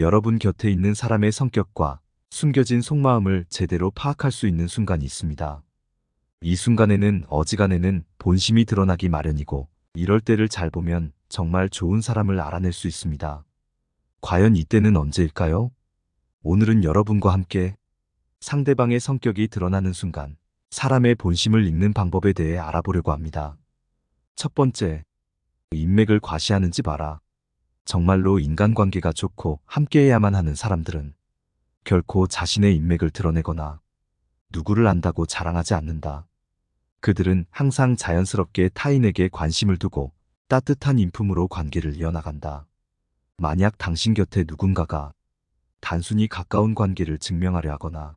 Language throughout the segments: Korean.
여러분 곁에 있는 사람의 성격과 숨겨진 속마음을 제대로 파악할 수 있는 순간이 있습니다. 이 순간에는 어지간해는 본심이 드러나기 마련이고, 이럴 때를 잘 보면 정말 좋은 사람을 알아낼 수 있습니다. 과연 이때는 언제일까요? 오늘은 여러분과 함께 상대방의 성격이 드러나는 순간, 사람의 본심을 읽는 방법에 대해 알아보려고 합니다. 첫 번째, 인맥을 과시하는지 마라. 정말로 인간관계가 좋고 함께해야만 하는 사람들은 결코 자신의 인맥을 드러내거나 누구를 안다고 자랑하지 않는다. 그들은 항상 자연스럽게 타인에게 관심을 두고 따뜻한 인품으로 관계를 이어나간다. 만약 당신 곁에 누군가가 단순히 가까운 관계를 증명하려 하거나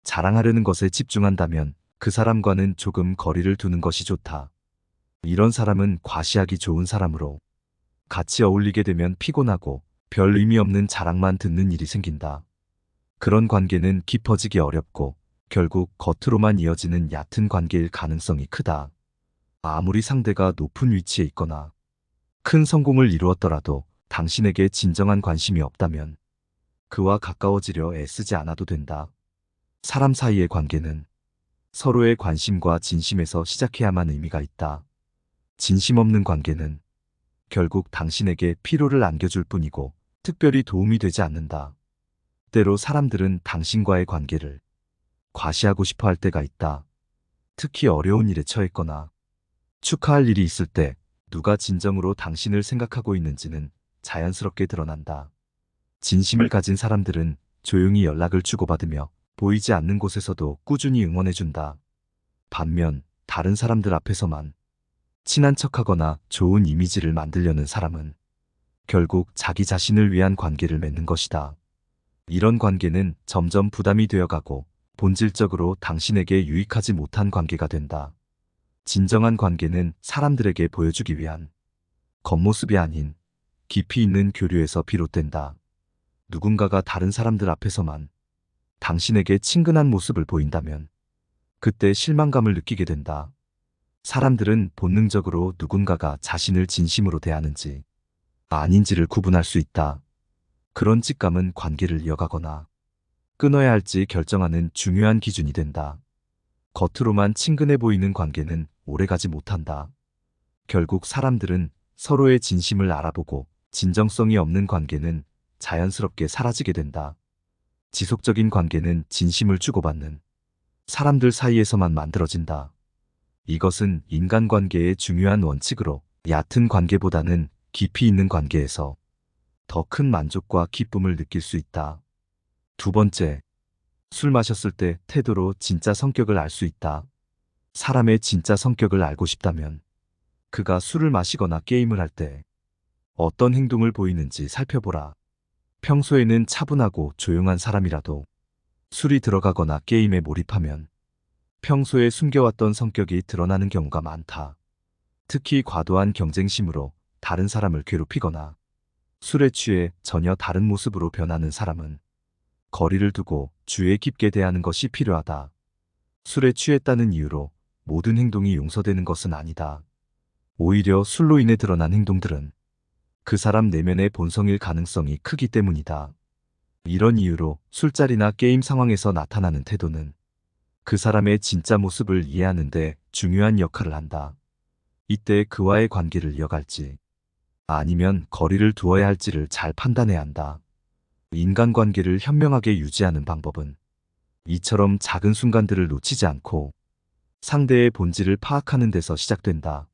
자랑하려는 것에 집중한다면 그 사람과는 조금 거리를 두는 것이 좋다. 이런 사람은 과시하기 좋은 사람으로 같이 어울리게 되면 피곤하고 별 의미 없는 자랑만 듣는 일이 생긴다. 그런 관계는 깊어지기 어렵고 결국 겉으로만 이어지는 얕은 관계일 가능성이 크다. 아무리 상대가 높은 위치에 있거나 큰 성공을 이루었더라도 당신에게 진정한 관심이 없다면 그와 가까워지려 애쓰지 않아도 된다. 사람 사이의 관계는 서로의 관심과 진심에서 시작해야만 의미가 있다. 진심 없는 관계는 결국 당신에게 피로를 안겨줄 뿐이고 특별히 도움이 되지 않는다. 때로 사람들은 당신과의 관계를 과시하고 싶어 할 때가 있다. 특히 어려운 일에 처했거나 축하할 일이 있을 때 누가 진정으로 당신을 생각하고 있는지는 자연스럽게 드러난다. 진심을 가진 사람들은 조용히 연락을 주고받으며 보이지 않는 곳에서도 꾸준히 응원해준다. 반면 다른 사람들 앞에서만 친한 척하거나 좋은 이미지를 만들려는 사람은 결국 자기 자신을 위한 관계를 맺는 것이다. 이런 관계는 점점 부담이 되어가고 본질적으로 당신에게 유익하지 못한 관계가 된다. 진정한 관계는 사람들에게 보여주기 위한 겉모습이 아닌 깊이 있는 교류에서 비롯된다. 누군가가 다른 사람들 앞에서만 당신에게 친근한 모습을 보인다면 그때 실망감을 느끼게 된다. 사람들은 본능적으로 누군가가 자신을 진심으로 대하는지 아닌지를 구분할 수 있다. 그런 직감은 관계를 이어가거나 끊어야 할지 결정하는 중요한 기준이 된다. 겉으로만 친근해 보이는 관계는 오래가지 못한다. 결국 사람들은 서로의 진심을 알아보고 진정성이 없는 관계는 자연스럽게 사라지게 된다. 지속적인 관계는 진심을 주고받는 사람들 사이에서만 만들어진다. 이것은 인간관계의 중요한 원칙으로 얕은 관계보다는 깊이 있는 관계에서 더 큰 만족과 기쁨을 느낄 수 있다. 두 번째, 술 마셨을 때 태도로 진짜 성격을 알 수 있다. 사람의 진짜 성격을 알고 싶다면 그가 술을 마시거나 게임을 할 때 어떤 행동을 보이는지 살펴보라. 평소에는 차분하고 조용한 사람이라도 술이 들어가거나 게임에 몰입하면 평소에 숨겨왔던 성격이 드러나는 경우가 많다. 특히 과도한 경쟁심으로 다른 사람을 괴롭히거나 술에 취해 전혀 다른 모습으로 변하는 사람은 거리를 두고 주의 깊게 대하는 것이 필요하다. 술에 취했다는 이유로 모든 행동이 용서되는 것은 아니다. 오히려 술로 인해 드러난 행동들은 그 사람 내면의 본성일 가능성이 크기 때문이다. 이런 이유로 술자리나 게임 상황에서 나타나는 태도는 그 사람의 진짜 모습을 이해하는 데 중요한 역할을 한다. 이때 그와의 관계를 이어갈지 아니면 거리를 두어야 할지를 잘 판단해야 한다. 인간관계를 현명하게 유지하는 방법은 이처럼 작은 순간들을 놓치지 않고 상대의 본질을 파악하는 데서 시작된다.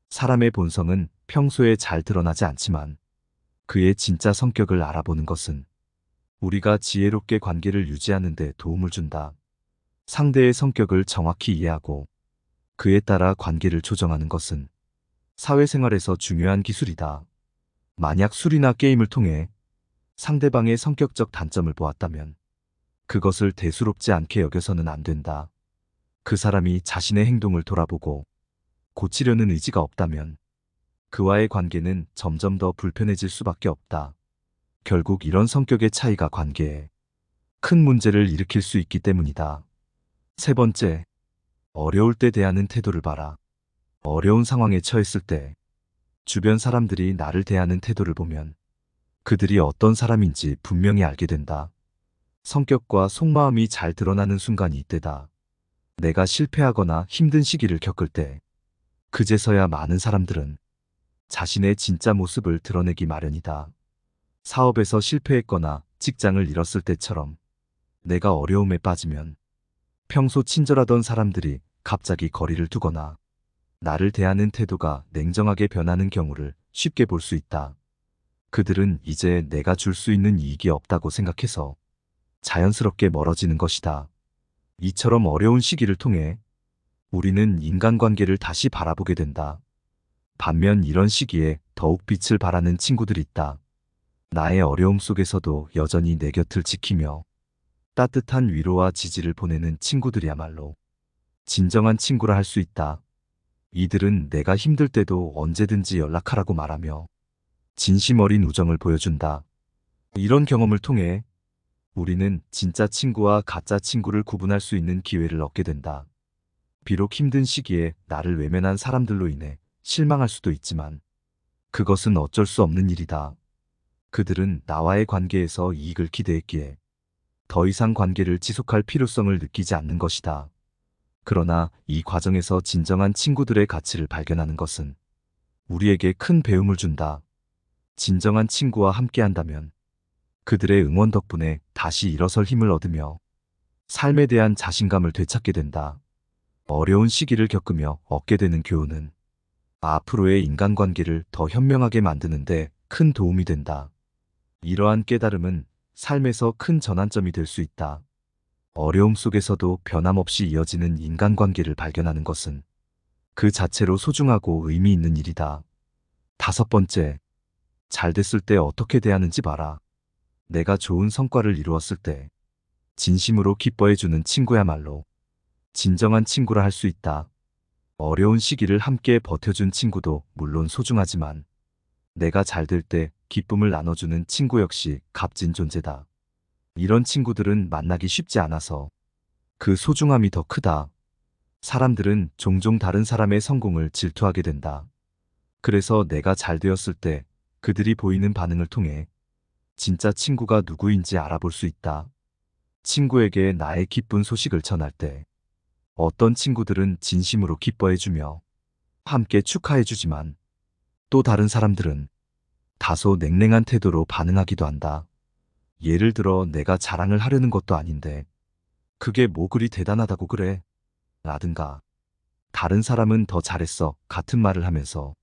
사람의 본성은 평소에 잘 드러나지 않지만 그의 진짜 성격을 알아보는 것은 우리가 지혜롭게 관계를 유지하는 데 도움을 준다. 상대의 성격을 정확히 이해하고 그에 따라 관계를 조정하는 것은 사회생활에서 중요한 기술이다. 만약 술이나 게임을 통해 상대방의 성격적 단점을 보았다면 그것을 대수롭지 않게 여겨서는 안 된다. 그 사람이 자신의 행동을 돌아보고 고치려는 의지가 없다면 그와의 관계는 점점 더 불편해질 수밖에 없다. 결국 이런 성격의 차이가 관계에 큰 문제를 일으킬 수 있기 때문이다. 세 번째, 어려울 때 대하는 태도를 봐라. 어려운 상황에 처했을 때 주변 사람들이 나를 대하는 태도를 보면 그들이 어떤 사람인지 분명히 알게 된다. 성격과 속마음이 잘 드러나는 순간이 이때다. 내가 실패하거나 힘든 시기를 겪을 때, 그제서야 많은 사람들은 자신의 진짜 모습을 드러내기 마련이다. 사업에서 실패했거나 직장을 잃었을 때처럼 내가 어려움에 빠지면 평소 친절하던 사람들이 갑자기 거리를 두거나 나를 대하는 태도가 냉정하게 변하는 경우를 쉽게 볼 수 있다. 그들은 이제 내가 줄 수 있는 이익이 없다고 생각해서 자연스럽게 멀어지는 것이다. 이처럼 어려운 시기를 통해 우리는 인간관계를 다시 바라보게 된다. 반면 이런 시기에 더욱 빛을 발하는 친구들이 있다. 나의 어려움 속에서도 여전히 내 곁을 지키며 따뜻한 위로와 지지를 보내는 친구들이야말로 진정한 친구라 할 수 있다. 이들은 내가 힘들 때도 언제든지 연락하라고 말하며 진심 어린 우정을 보여준다. 이런 경험을 통해 우리는 진짜 친구와 가짜 친구를 구분할 수 있는 기회를 얻게 된다. 비록 힘든 시기에 나를 외면한 사람들로 인해 실망할 수도 있지만 그것은 어쩔 수 없는 일이다. 그들은 나와의 관계에서 이익을 기대했기에 더 이상 관계를 지속할 필요성을 느끼지 않는 것이다. 그러나 이 과정에서 진정한 친구들의 가치를 발견하는 것은 우리에게 큰 배움을 준다. 진정한 친구와 함께한다면 그들의 응원 덕분에 다시 일어설 힘을 얻으며 삶에 대한 자신감을 되찾게 된다. 어려운 시기를 겪으며 얻게 되는 교훈은 앞으로의 인간관계를 더 현명하게 만드는데 큰 도움이 된다. 이러한 깨달음은 삶에서 큰 전환점이 될 수 있다. 어려움 속에서도 변함없이 이어지는 인간관계를 발견하는 것은 그 자체로 소중하고 의미 있는 일이다. 다섯 번째, 잘 됐을 때 어떻게 대하는지 봐라. 내가 좋은 성과를 이루었을 때 진심으로 기뻐해주는 친구야말로 진정한 친구라 할 수 있다. 어려운 시기를 함께 버텨준 친구도 물론 소중하지만 내가 잘 될 때 기쁨을 나눠주는 친구 역시 값진 존재다. 이런 친구들은 만나기 쉽지 않아서 그 소중함이 더 크다. 사람들은 종종 다른 사람의 성공을 질투하게 된다. 그래서 내가 잘 되었을 때 그들이 보이는 반응을 통해 진짜 친구가 누구인지 알아볼 수 있다. 친구에게 나의 기쁜 소식을 전할 때 어떤 친구들은 진심으로 기뻐해주며 함께 축하해주지만 또 다른 사람들은 다소 냉랭한 태도로 반응하기도 한다. 예를 들어 내가 자랑을 하려는 것도 아닌데 그게 뭐 그리 대단하다고 그래? 라든가 다른 사람은 더 잘했어 같은 말을 하면서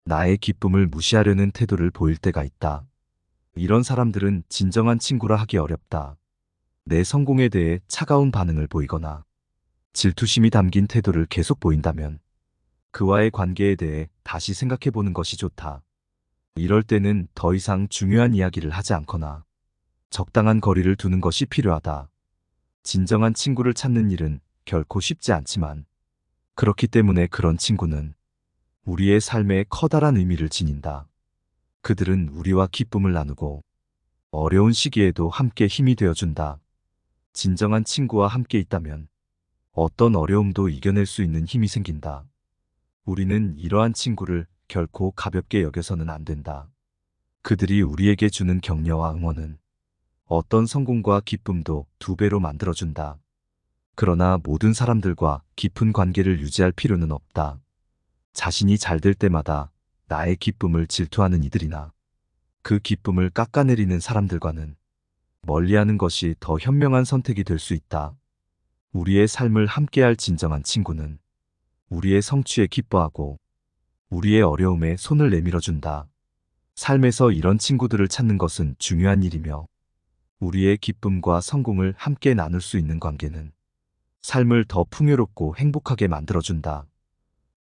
나의 기쁨을 무시하려는 태도를 보일 때가 있다. 이런 사람들은 진정한 친구라 하기 어렵다. 내 성공에 대해 차가운 반응을 보이거나 질투심이 담긴 태도를 계속 보인다면 그와의 관계에 대해 다시 생각해 보는 것이 좋다. 이럴 때는 더 이상 중요한 이야기를 하지 않거나 적당한 거리를 두는 것이 필요하다. 진정한 친구를 찾는 일은 결코 쉽지 않지만 그렇기 때문에 그런 친구는 우리의 삶에 커다란 의미를 지닌다. 그들은 우리와 기쁨을 나누고 어려운 시기에도 함께 힘이 되어준다. 진정한 친구와 함께 있다면 어떤 어려움도 이겨낼 수 있는 힘이 생긴다. 우리는 이러한 친구를 결코 가볍게 여겨서는 안 된다. 그들이 우리에게 주는 격려와 응원은 어떤 성공과 기쁨도 2배로 만들어준다. 그러나 모든 사람들과 깊은 관계를 유지할 필요는 없다. 자신이 잘 될 때마다 나의 기쁨을 질투하는 이들이나 그 기쁨을 깎아내리는 사람들과는 멀리하는 것이 더 현명한 선택이 될 수 있다. 우리의 삶을 함께할 진정한 친구는 우리의 성취에 기뻐하고 우리의 어려움에 손을 내밀어준다. 삶에서 이런 친구들을 찾는 것은 중요한 일이며 우리의 기쁨과 성공을 함께 나눌 수 있는 관계는 삶을 더 풍요롭고 행복하게 만들어준다.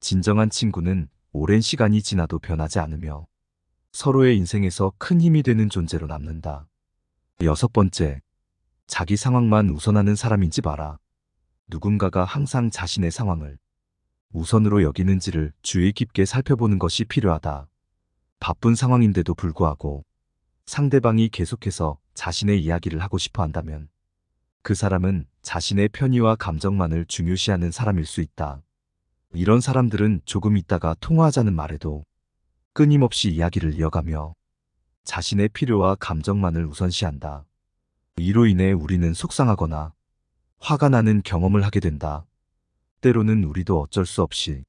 진정한 친구는 오랜 시간이 지나도 변하지 않으며 서로의 인생에서 큰 힘이 되는 존재로 남는다. 여섯 번째, 자기 상황만 우선하는 사람인지 봐라. 누군가가 항상 자신의 상황을 우선으로 여기는지를 주의 깊게 살펴보는 것이 필요하다. 바쁜 상황인데도 불구하고 상대방이 계속해서 자신의 이야기를 하고 싶어 한다면 그 사람은 자신의 편의와 감정만을 중요시하는 사람일 수 있다. 이런 사람들은 조금 있다가 통화하자는 말에도 끊임없이 이야기를 이어가며 자신의 필요와 감정만을 우선시한다. 이로 인해 우리는 속상하거나 화가 나는 경험을 하게 된다. 때로는 우리도 어쩔 수 없이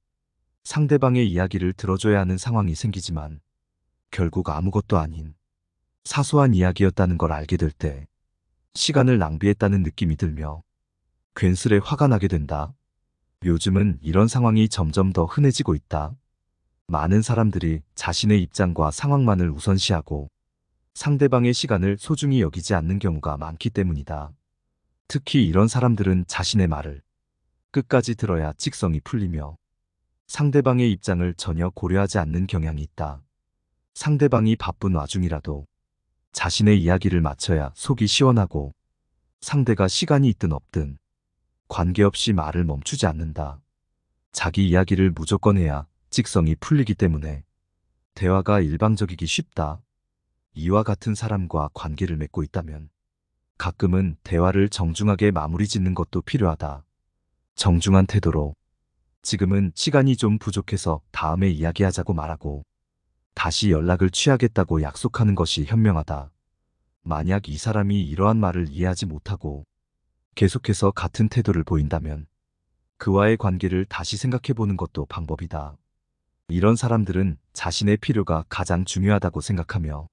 상대방의 이야기를 들어줘야 하는 상황이 생기지만 결국 아무것도 아닌 사소한 이야기였다는 걸 알게 될 때 시간을 낭비했다는 느낌이 들며 괜스레 화가 나게 된다. 요즘은 이런 상황이 점점 더 흔해지고 있다. 많은 사람들이 자신의 입장과 상황만을 우선시하고 상대방의 시간을 소중히 여기지 않는 경우가 많기 때문이다. 특히 이런 사람들은 자신의 말을 끝까지 들어야 직성이 풀리며 상대방의 입장을 전혀 고려하지 않는 경향이 있다. 상대방이 바쁜 와중이라도 자신의 이야기를 마쳐야 속이 시원하고 상대가 시간이 있든 없든 관계없이 말을 멈추지 않는다. 자기 이야기를 무조건 해야 직성이 풀리기 때문에 대화가 일방적이기 쉽다. 이와 같은 사람과 관계를 맺고 있다면 가끔은 대화를 정중하게 마무리 짓는 것도 필요하다. 정중한 태도로 지금은 시간이 좀 부족해서 다음에 이야기하자고 말하고 다시 연락을 취하겠다고 약속하는 것이 현명하다. 만약 이 사람이 이러한 말을 이해하지 못하고 계속해서 같은 태도를 보인다면 그와의 관계를 다시 생각해 보는 것도 방법이다. 이런 사람들은 자신의 필요가 가장 중요하다고 생각하며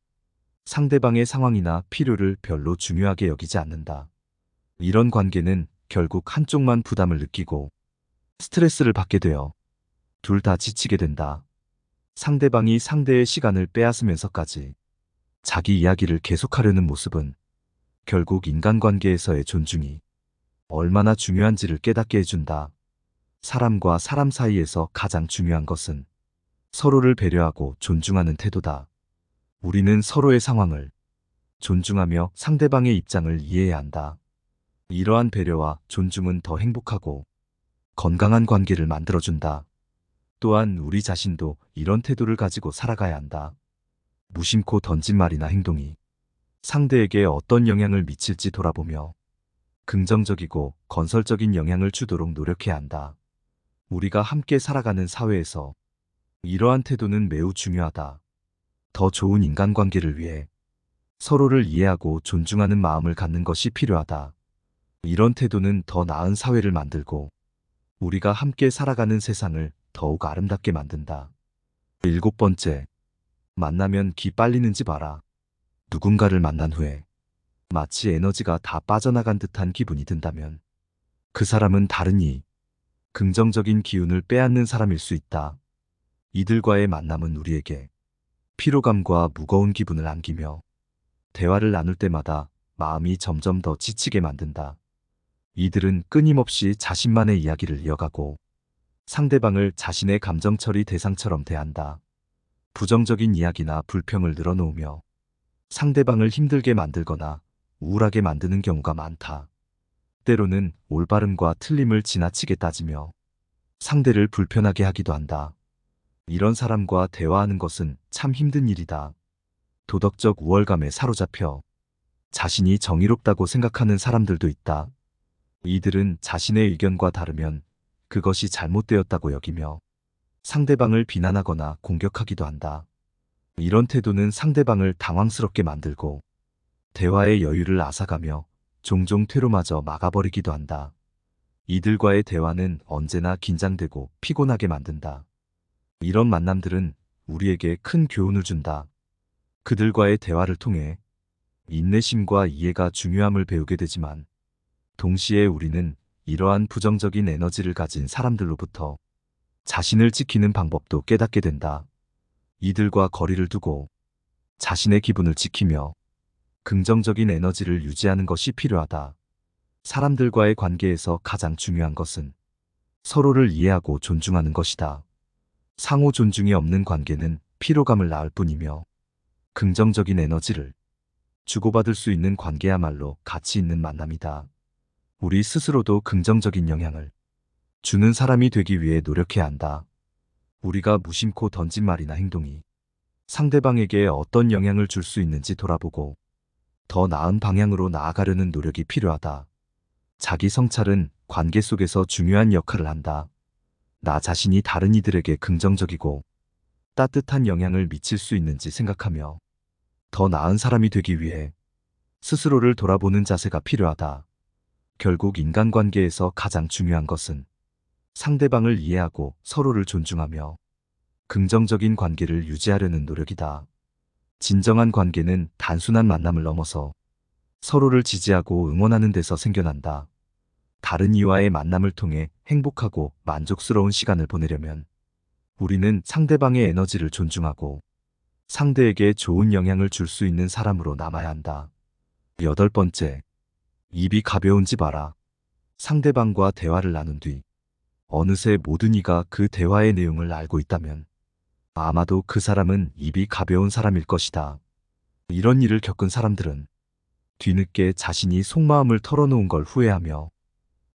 상대방의 상황이나 필요를 별로 중요하게 여기지 않는다. 이런 관계는 결국 한쪽만 부담을 느끼고 스트레스를 받게 되어 둘 다 지치게 된다. 상대방이 상대의 시간을 빼앗으면서까지 자기 이야기를 계속하려는 모습은 결국 인간관계에서의 존중이 얼마나 중요한지를 깨닫게 해준다. 사람과 사람 사이에서 가장 중요한 것은 서로를 배려하고 존중하는 태도다. 우리는 서로의 상황을 존중하며 상대방의 입장을 이해해야 한다. 이러한 배려와 존중은 더 행복하고 건강한 관계를 만들어준다. 또한 우리 자신도 이런 태도를 가지고 살아가야 한다. 무심코 던진 말이나 행동이 상대에게 어떤 영향을 미칠지 돌아보며 긍정적이고 건설적인 영향을 주도록 노력해야 한다. 우리가 함께 살아가는 사회에서 이러한 태도는 매우 중요하다. 더 좋은 인간관계를 위해 서로를 이해하고 존중하는 마음을 갖는 것이 필요하다. 이런 태도는 더 나은 사회를 만들고 우리가 함께 살아가는 세상을 더욱 아름답게 만든다. 7번째, 만나면 기 빨리는지 봐라. 누군가를 만난 후에 마치 에너지가 다 빠져나간 듯한 기분이 든다면 그 사람은 다른 긍정적인 기운을 빼앗는 사람일 수 있다. 이들과의 만남은 우리에게 피로감과 무거운 기분을 안기며 대화를 나눌 때마다 마음이 점점 더 지치게 만든다. 이들은 끊임없이 자신만의 이야기를 이어가고 상대방을 자신의 감정 처리 대상처럼 대한다. 부정적인 이야기나 불평을 늘어놓으며 상대방을 힘들게 만들거나 우울하게 만드는 경우가 많다. 때로는 올바름과 틀림을 지나치게 따지며 상대를 불편하게 하기도 한다. 이런 사람과 대화하는 것은 참 힘든 일이다. 도덕적 우월감에 사로잡혀 자신이 정의롭다고 생각하는 사람들도 있다. 이들은 자신의 의견과 다르면 그것이 잘못되었다고 여기며 상대방을 비난하거나 공격하기도 한다. 이런 태도는 상대방을 당황스럽게 만들고 대화의 여유를 앗아가며 종종 퇴로마저 막아버리기도 한다. 이들과의 대화는 언제나 긴장되고 피곤하게 만든다. 이런 만남들은 우리에게 큰 교훈을 준다. 그들과의 대화를 통해 인내심과 이해가 중요함을 배우게 되지만 동시에 우리는 이러한 부정적인 에너지를 가진 사람들로부터 자신을 지키는 방법도 깨닫게 된다. 이들과 거리를 두고 자신의 기분을 지키며 긍정적인 에너지를 유지하는 것이 필요하다. 사람들과의 관계에서 가장 중요한 것은 서로를 이해하고 존중하는 것이다. 상호 존중이 없는 관계는 피로감을 낳을 뿐이며 긍정적인 에너지를 주고받을 수 있는 관계야말로 가치 있는 만남이다. 우리 스스로도 긍정적인 영향을 주는 사람이 되기 위해 노력해야 한다. 우리가 무심코 던진 말이나 행동이 상대방에게 어떤 영향을 줄 수 있는지 돌아보고 더 나은 방향으로 나아가려는 노력이 필요하다. 자기 성찰은 관계 속에서 중요한 역할을 한다. 나 자신이 다른 이들에게 긍정적이고 따뜻한 영향을 미칠 수 있는지 생각하며 더 나은 사람이 되기 위해 스스로를 돌아보는 자세가 필요하다. 결국 인간관계에서 가장 중요한 것은 상대방을 이해하고 서로를 존중하며 긍정적인 관계를 유지하려는 노력이다. 진정한 관계는 단순한 만남을 넘어서 서로를 지지하고 응원하는 데서 생겨난다. 다른 이와의 만남을 통해 행복하고 만족스러운 시간을 보내려면 우리는 상대방의 에너지를 존중하고 상대에게 좋은 영향을 줄 수 있는 사람으로 남아야 한다. 8번째, 입이 가벼운지 봐라. 상대방과 대화를 나눈 뒤 어느새 모든 이가 그 대화의 내용을 알고 있다면 아마도 그 사람은 입이 가벼운 사람일 것이다. 이런 일을 겪은 사람들은 뒤늦게 자신이 속마음을 털어놓은 걸 후회하며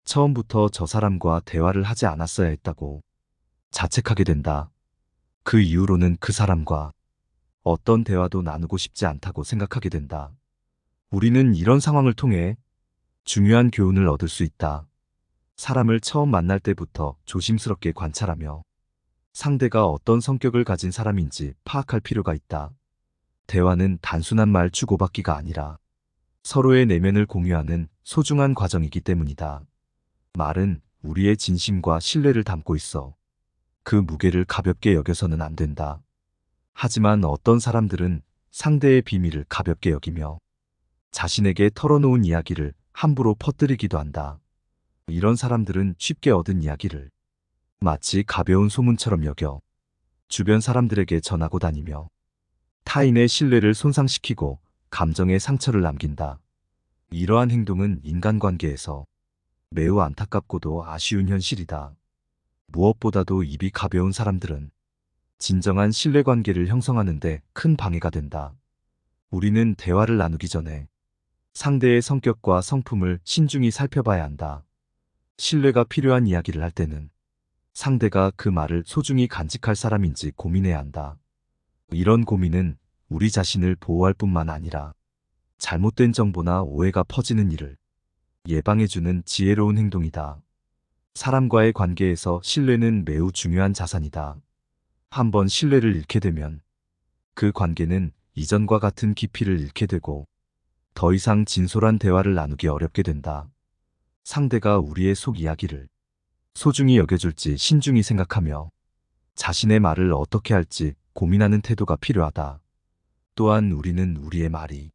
처음부터 저 사람과 대화를 하지 않았어야 했다고 자책하게 된다. 그 이후로는 그 사람과 어떤 대화도 나누고 싶지 않다고 생각하게 된다. 우리는 이런 상황을 통해 중요한 교훈을 얻을 수 있다. 사람을 처음 만날 때부터 조심스럽게 관찰하며 상대가 어떤 성격을 가진 사람인지 파악할 필요가 있다. 대화는 단순한 말 주고받기가 아니라 서로의 내면을 공유하는 소중한 과정이기 때문이다. 말은 우리의 진심과 신뢰를 담고 있어 그 무게를 가볍게 여겨서는 안 된다. 하지만 어떤 사람들은 상대의 비밀을 가볍게 여기며 자신에게 털어놓은 이야기를 함부로 퍼뜨리기도 한다. 이런 사람들은 쉽게 얻은 이야기를 마치 가벼운 소문처럼 여겨 주변 사람들에게 전하고 다니며 타인의 신뢰를 손상시키고 감정의 상처를 남긴다. 이러한 행동은 인간관계에서 매우 안타깝고도 아쉬운 현실이다. 무엇보다도 입이 가벼운 사람들은 진정한 신뢰관계를 형성하는 데 큰 방해가 된다. 우리는 대화를 나누기 전에 상대의 성격과 성품을 신중히 살펴봐야 한다. 신뢰가 필요한 이야기를 할 때는 상대가 그 말을 소중히 간직할 사람인지 고민해야 한다. 이런 고민은 우리 자신을 보호할 뿐만 아니라 잘못된 정보나 오해가 퍼지는 일을 예방해주는 지혜로운 행동이다. 사람과의 관계에서 신뢰는 매우 중요한 자산이다. 한번 신뢰를 잃게 되면 그 관계는 이전과 같은 깊이를 잃게 되고 더 이상 진솔한 대화를 나누기 어렵게 된다. 상대가 우리의 속 이야기를 소중히 여겨줄지 신중히 생각하며 자신의 말을 어떻게 할지 고민하는 태도가 필요하다. 또한 우리는 우리의 말이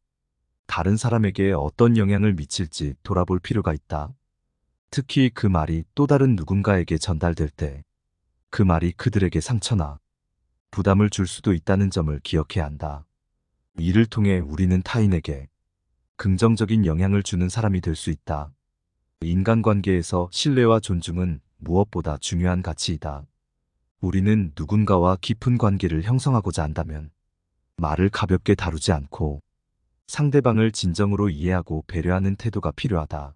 다른 사람에게 어떤 영향을 미칠지 돌아볼 필요가 있다. 특히 그 말이 또 다른 누군가에게 전달될 때 그 말이 그들에게 상처나 부담을 줄 수도 있다는 점을 기억해야 한다. 이를 통해 우리는 타인에게 긍정적인 영향을 주는 사람이 될 수 있다. 인간관계에서 신뢰와 존중은 무엇보다 중요한 가치이다. 우리는 누군가와 깊은 관계를 형성하고자 한다면 말을 가볍게 다루지 않고 상대방을 진정으로 이해하고 배려하는 태도가 필요하다.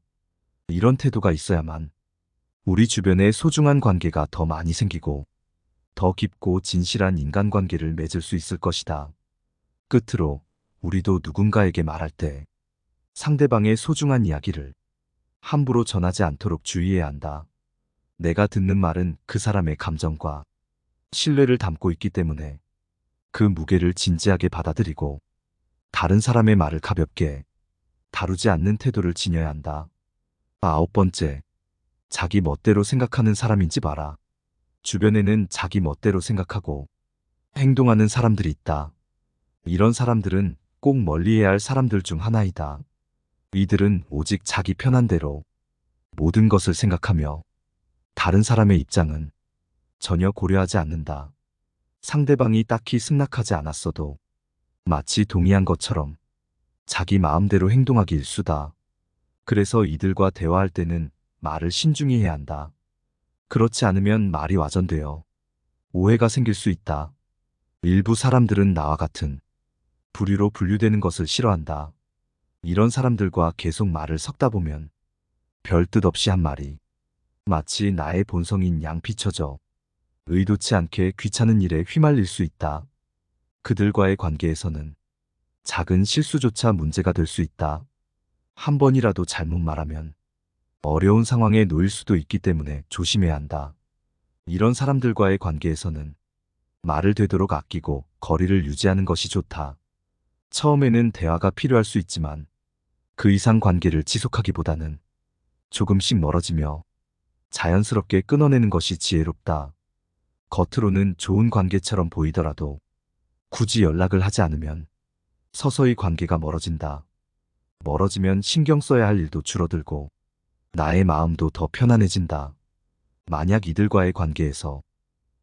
이런 태도가 있어야만 우리 주변에 소중한 관계가 더 많이 생기고 더 깊고 진실한 인간관계를 맺을 수 있을 것이다. 끝으로 우리도 누군가에게 말할 때 상대방의 소중한 이야기를 함부로 전하지 않도록 주의해야 한다. 내가 듣는 말은 그 사람의 감정과 신뢰를 담고 있기 때문에 그 무게를 진지하게 받아들이고 다른 사람의 말을 가볍게 다루지 않는 태도를 지녀야 한다. 9번째, 자기 멋대로 생각하는 사람인지 봐라. 주변에는 자기 멋대로 생각하고 행동하는 사람들이 있다. 이런 사람들은 꼭 멀리해야 할 사람들 중 하나이다. 이들은 오직 자기 편한 대로 모든 것을 생각하며 다른 사람의 입장은 전혀 고려하지 않는다. 상대방이 딱히 승낙하지 않았어도 마치 동의한 것처럼 자기 마음대로 행동하기 일쑤다. 그래서 이들과 대화할 때는 말을 신중히 해야 한다. 그렇지 않으면 말이 와전되어 오해가 생길 수 있다. 일부 사람들은 나와 같은 부류로 분류되는 것을 싫어한다. 이런 사람들과 계속 말을 섞다 보면 별 뜻 없이 한 말이 마치 나의 본성인 양피쳐져 의도치 않게 귀찮은 일에 휘말릴 수 있다. 그들과의 관계에서는 작은 실수조차 문제가 될 수 있다. 한 번이라도 잘못 말하면 어려운 상황에 놓일 수도 있기 때문에 조심해야 한다. 이런 사람들과의 관계에서는 말을 되도록 아끼고 거리를 유지하는 것이 좋다. 처음에는 대화가 필요할 수 있지만 그 이상 관계를 지속하기보다는 조금씩 멀어지며 자연스럽게 끊어내는 것이 지혜롭다. 겉으로는 좋은 관계처럼 보이더라도 굳이 연락을 하지 않으면 서서히 관계가 멀어진다. 멀어지면 신경 써야 할 일도 줄어들고 나의 마음도 더 편안해진다. 만약 이들과의 관계에서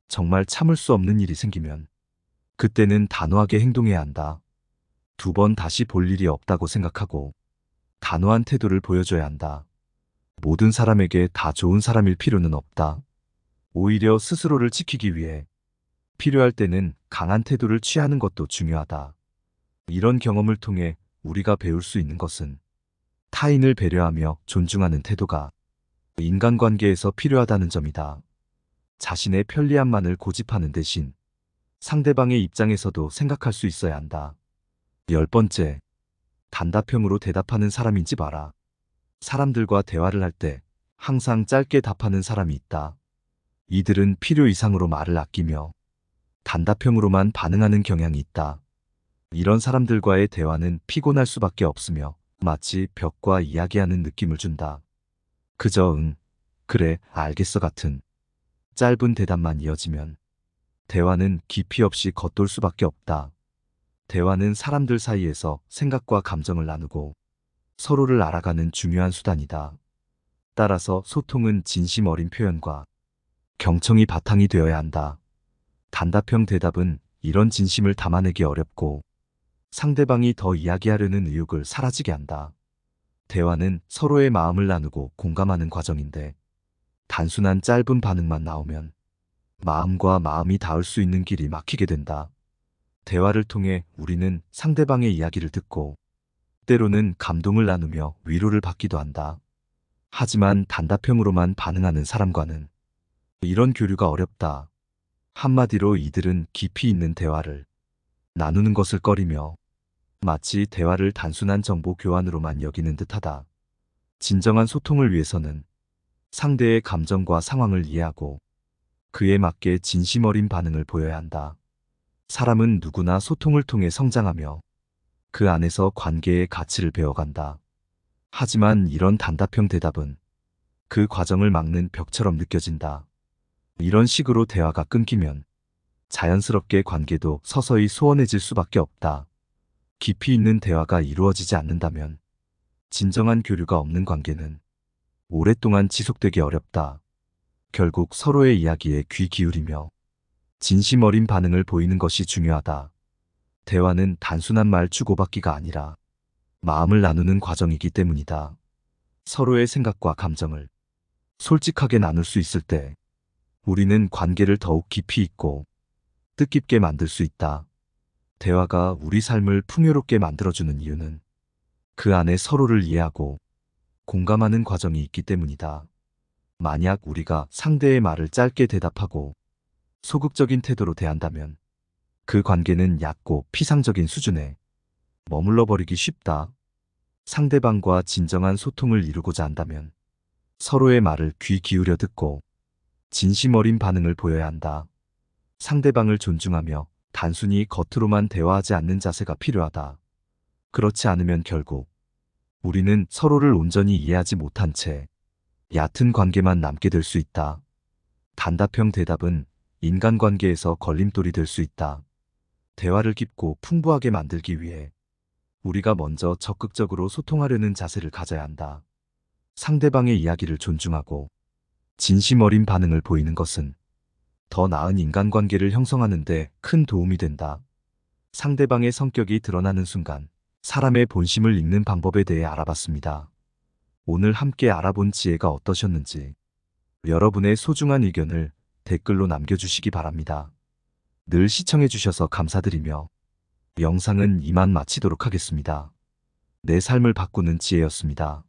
정말 참을 수 없는 일이 생기면 그때는 단호하게 행동해야 한다. 두 번 다시 볼 일이 없다고 생각하고 단호한 태도를 보여줘야 한다. 모든 사람에게 다 좋은 사람일 필요는 없다. 오히려 스스로를 지키기 위해 필요할 때는 강한 태도를 취하는 것도 중요하다. 이런 경험을 통해 우리가 배울 수 있는 것은 타인을 배려하며 존중하는 태도가 인간관계에서 필요하다는 점이다. 자신의 편리함만을 고집하는 대신 상대방의 입장에서도 생각할 수 있어야 한다. 10번째, 단답형으로 대답하는 사람인지 봐라. 사람들과 대화를 할 때 항상 짧게 답하는 사람이 있다. 이들은 필요 이상으로 말을 아끼며 단답형으로만 반응하는 경향이 있다. 이런 사람들과의 대화는 피곤할 수밖에 없으며 마치 벽과 이야기하는 느낌을 준다. 그저 응, 그래, 알겠어 같은 짧은 대답만 이어지면 대화는 깊이 없이 겉돌 수밖에 없다. 대화는 사람들 사이에서 생각과 감정을 나누고 서로를 알아가는 중요한 수단이다. 따라서 소통은 진심 어린 표현과 경청이 바탕이 되어야 한다. 단답형 대답은 이런 진심을 담아내기 어렵고 상대방이 더 이야기하려는 의욕을 사라지게 한다. 대화는 서로의 마음을 나누고 공감하는 과정인데 단순한 짧은 반응만 나오면 마음과 마음이 닿을 수 있는 길이 막히게 된다. 대화를 통해 우리는 상대방의 이야기를 듣고 때로는 감동을 나누며 위로를 받기도 한다. 하지만 단답형으로만 반응하는 사람과는 이런 교류가 어렵다. 한마디로 이들은 깊이 있는 대화를 나누는 것을 꺼리며 마치 대화를 단순한 정보 교환으로만 여기는 듯하다. 진정한 소통을 위해서는 상대의 감정과 상황을 이해하고 그에 맞게 진심 어린 반응을 보여야 한다. 사람은 누구나 소통을 통해 성장하며 그 안에서 관계의 가치를 배워간다. 하지만 이런 단답형 대답은 그 과정을 막는 벽처럼 느껴진다. 이런 식으로 대화가 끊기면 자연스럽게 관계도 서서히 소원해질 수밖에 없다. 깊이 있는 대화가 이루어지지 않는다면 진정한 교류가 없는 관계는 오랫동안 지속되기 어렵다. 결국 서로의 이야기에 귀 기울이며 진심 어린 반응을 보이는 것이 중요하다. 대화는 단순한 말 주고받기가 아니라 마음을 나누는 과정이기 때문이다. 서로의 생각과 감정을 솔직하게 나눌 수 있을 때 우리는 관계를 더욱 깊이 있고 뜻깊게 만들 수 있다. 대화가 우리 삶을 풍요롭게 만들어주는 이유는 그 안에 서로를 이해하고 공감하는 과정이 있기 때문이다. 만약 우리가 상대의 말을 짧게 대답하고 소극적인 태도로 대한다면 그 관계는 얕고 피상적인 수준에 머물러 버리기 쉽다. 상대방과 진정한 소통을 이루고자 한다면 서로의 말을 귀 기울여 듣고 진심 어린 반응을 보여야 한다. 상대방을 존중하며 단순히 겉으로만 대화하지 않는 자세가 필요하다. 그렇지 않으면 결국 우리는 서로를 온전히 이해하지 못한 채 얕은 관계만 남게 될 수 있다. 단답형 대답은 인간관계에서 걸림돌이 될 수 있다. 대화를 깊고 풍부하게 만들기 위해 우리가 먼저 적극적으로 소통하려는 자세를 가져야 한다. 상대방의 이야기를 존중하고 진심 어린 반응을 보이는 것은 더 나은 인간관계를 형성하는 데 큰 도움이 된다. 상대방의 성격이 드러나는 순간 사람의 본심을 읽는 방법에 대해 알아봤습니다. 오늘 함께 알아본 지혜가 어떠셨는지 여러분의 소중한 의견을 댓글로 남겨주시기 바랍니다. 늘 시청해주셔서 감사드리며 영상은 이만 마치도록 하겠습니다. 내 삶을 바꾸는 지혜였습니다.